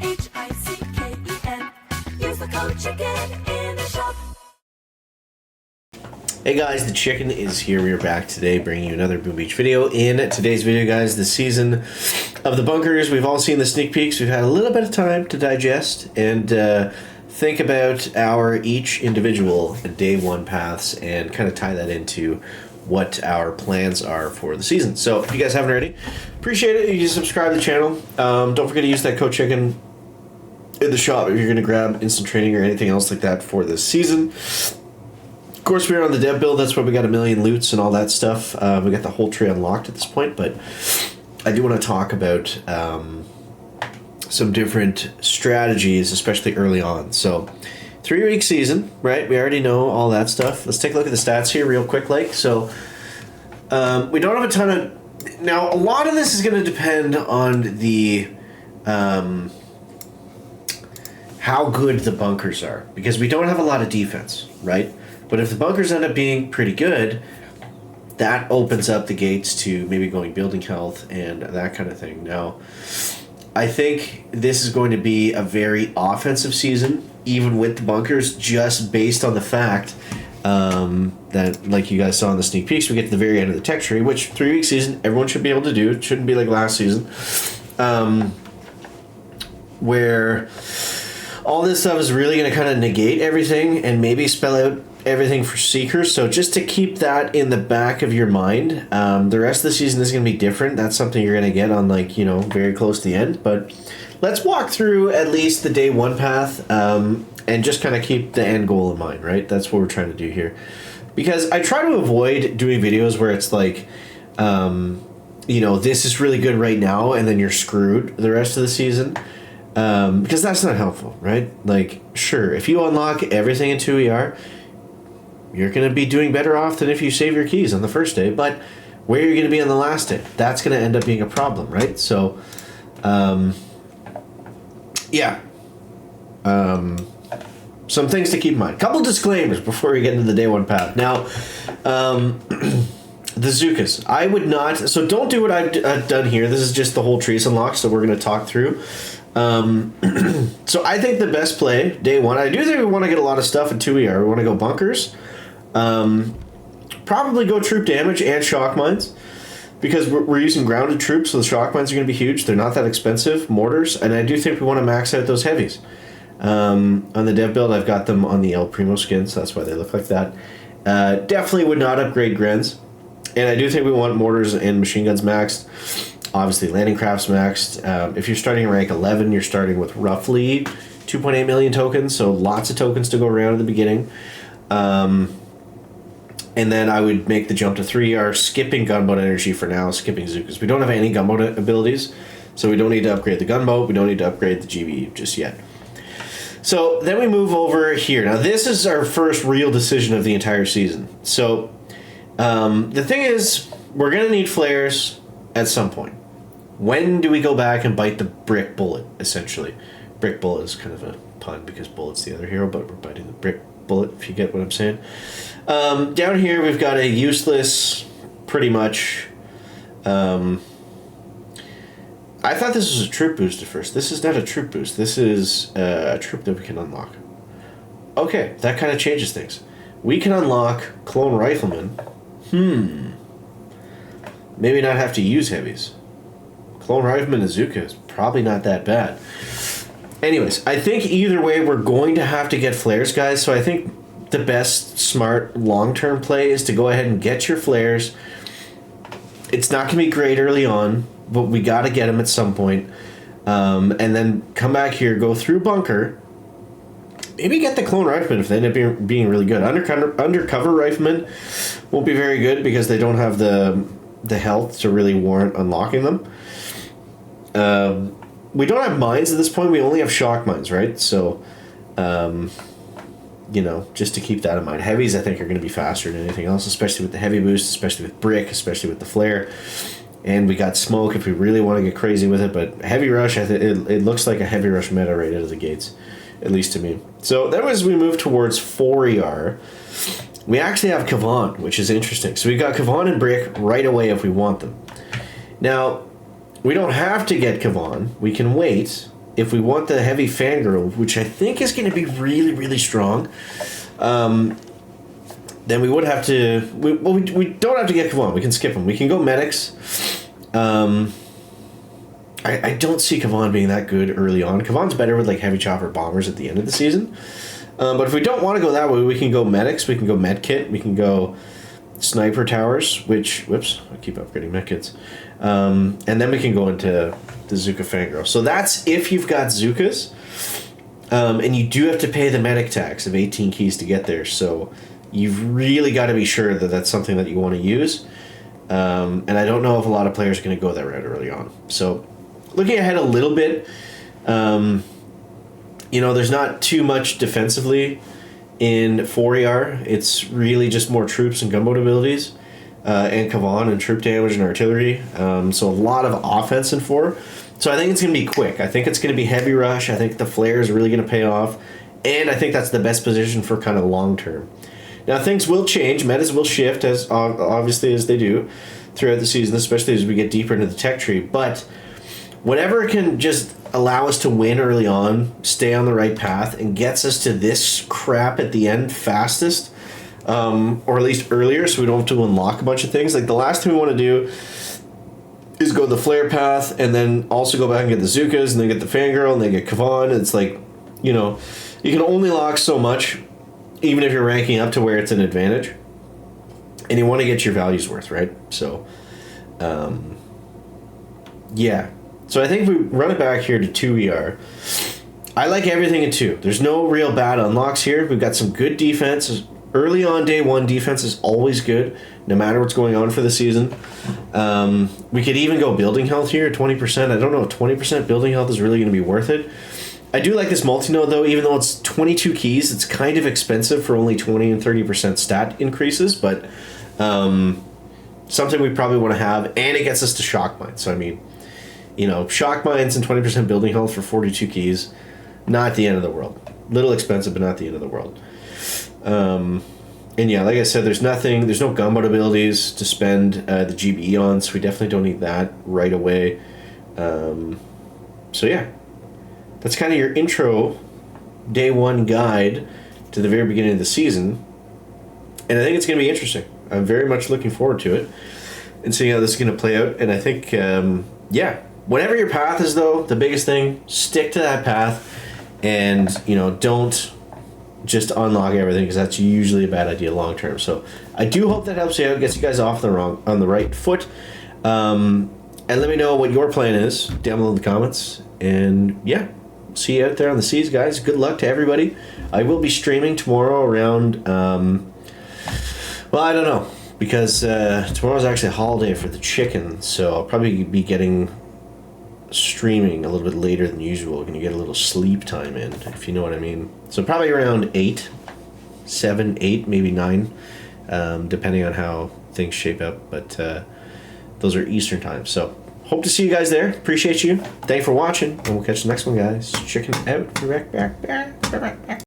CHICKEN. Use the code CHICKEN in the shop. Hey guys, the Chicken is here. We are back today bringing you another Boom Beach video. In today's video, guys, the season of the bunkers. We've all seen the sneak peeks. We've had a little bit of time to digest and think about our each individual day one paths and kind of tie that into what our plans are for the season. So if you guys haven't already, appreciate it. You can subscribe to the channel. Don't forget to use that code CHICKEN in the shop if you're going to grab instant training or anything else like that for this season. Of course, we're on the dev build. That's why we got a million loots and all that stuff. We got the whole tree unlocked at this point, but I do want to talk about some different strategies, especially early on. So, 3-week season, right? We already know all that stuff. Let's take a look at the stats here real quick, So, we don't have a ton of... Now, a lot of this is going to depend on the... how good the bunkers are, because we don't have a lot of defense, right? But if the bunkers end up being pretty good, that opens up the gates to maybe going building health and that kind of thing. Now, I think this is going to be a very offensive season, even with the bunkers, just based on the fact that, like you guys saw in the sneak peeks, we get to the very end of the tech tree, which 3-week season, everyone should be able to do. It shouldn't be like last season, where all this stuff is really going to kind of negate everything and maybe spell out everything for Seekers. So just to keep that in the back of your mind, the rest of the season is going to be different. That's something you're going to get on, like, you know, very close to the end. But let's walk through at least the day one path and just kind of keep the end goal in mind, right? That's what we're trying to do here. Because I try to avoid doing videos where it's like, you know, this is really good right now and then you're screwed the rest of the season. Because that's not helpful, right? Like, sure, if you unlock everything in 2ER, you're going to be doing better off than if you save your keys on the first day, but where you're going to be on the last day, that's going to end up being a problem, right? So, yeah. Some things to keep in mind. Couple disclaimers before we get into the day one path. Now, the Zookas. I would not... So don't do what I've done here. This is just the whole trees unlocked, so we're going to talk through. So I think the best play, day one, I do think we want to get a lot of stuff in 2ER. We want to go bunkers. Probably go troop damage and shock mines, because we're using grounded troops, so the shock mines are going to be huge. They're not that expensive. Mortars, and I do think we want to max out those heavies. On the dev build, I've got them on the El Primo skin, so that's why they look like that. Definitely would not upgrade Grens, and I do think we want mortars and machine guns maxed. Obviously, landing crafts maxed. If you're starting at rank 11, you're starting with roughly 2.8 million tokens, so lots of tokens to go around at the beginning. And then I would make the jump to 3ER, skipping gunboat energy for now, skipping Zookas. We don't have any gunboat abilities, so we don't need to upgrade the gunboat. We don't need to upgrade the GV just yet. So then we move over here. Now, this is our first real decision of the entire season. So the thing is, we're going to need flares at some point. When do we go back and bite the brick bullet, essentially? Brick bullet is kind of a pun because bullet's the other hero, but we're biting the brick bullet, if you get what I'm saying. Down here, we've got a useless, pretty much... I thought this was a troop boost at first. This is not a troop boost. This is a troop that we can unlock. Okay, that kind of changes things. We can unlock Clone Rifleman. Maybe not have to use heavies. Clone Rifleman Azuka is probably not that bad. Anyways, I think either way we're going to have to get flares, guys. So I think the best, smart, long-term play is to go ahead and get your flares. It's not going to be great early on, but we got to get them at some point. And then come back here, go through bunker. Maybe get the Clone Rifleman if they end up being really good. Undercover Rifleman won't be very good because they don't have the health to really warrant unlocking them. We don't have mines at this point. We only have shock mines, right? So, you know, just to keep that in mind. Heavies, I think, are going to be faster than anything else, especially with the heavy boost, especially with brick, especially with the flare. And we got smoke if we really want to get crazy with it. But heavy rush, I think it looks like a heavy rush meta right out of the gates, at least to me. So that was we move towards 4ER. We actually have Kavan, which is interesting. So we got Kavan and brick right away if we want them. Now, we don't have to get Kavan. We can wait if we want the heavy fangirl, which I think is going to be really, really strong, then we would have to... we don't have to get Kavan. We can skip him. We can go medics. I don't see Kavan being that good early on. Kavan's better with like heavy chopper bombers at the end of the season. But if we don't want to go that way, we can go medics. We can go medkit. We can go sniper towers, which... Whoops. I keep upgrading medkits. And then we can go into the Zuka Fangirl. So that's if you've got Zukas. And you do have to pay the medic tax of 18 keys to get there. So you've really got to be sure that that's something that you want to use. And I don't know if a lot of players are going to go that route early on. So looking ahead a little bit, there's not too much defensively in 4ER. It's really just more troops and gunboat abilities, and Kavan and troop damage and artillery. So a lot of offense in 4. So I think it's going to be quick. I think it's going to be heavy rush. I think the flare is really going to pay off. And I think that's the best position for kind of long term. Now things will change. Metas will shift, as obviously as they do throughout the season, especially as we get deeper into the tech tree. But whatever can just allow us to win early on, stay on the right path, and gets us to this crap at the end fastest, or at least earlier, so we don't have to unlock a bunch of things. Like the last thing we want to do is go the flare path, and then also go back and get the Zukas, and then get the Fangirl, and then get Kavan. It's like, you can only lock so much, even if you're ranking up to where it's an advantage. And you want to get your values worth, right? So, yeah. So I think if we run it back here to 2ER, I like everything in 2. There's no real bad unlocks here. We've got some good defense. Early on day 1, defense is always good, no matter what's going on for the season. We could even go building health here, 20%. I don't know if 20% building health is really going to be worth it. I do like this multi-node, though. Even though it's 22 keys, it's kind of expensive for only 20 and 30% stat increases, but something we probably want to have, and it gets us to shock mines. So, I mean, shock mines and 20% building health for 42 keys, not the end of the world. Little expensive, but not the end of the world. And yeah, like I said, there's no gunboat abilities to spend the GBE on, so we definitely don't need that right away. So yeah, that's kind of your intro day 1 guide to the very beginning of the season. And I think it's going to be interesting. I'm very much looking forward to it and seeing how this is going to play out. And I think, whatever your path is, though, the biggest thing, stick to that path, and don't just unlock everything, because that's usually a bad idea long term. So I do hope that helps you out, gets you guys off on the right foot. And let me know what your plan is down below in the comments. And yeah, see you out there on the seas, guys. Good luck to everybody. I will be streaming tomorrow around I don't know, because tomorrow's actually a holiday for the chicken, so I'll probably be getting streaming a little bit later than usual. Gonna get a little sleep time in, if you know what I mean. So probably around 7, 8, maybe 9, depending on how things shape up. But those are Eastern time. So hope to see you guys there. Appreciate you. Thanks for watching, and we'll catch the next one, guys. Chicken out. Back.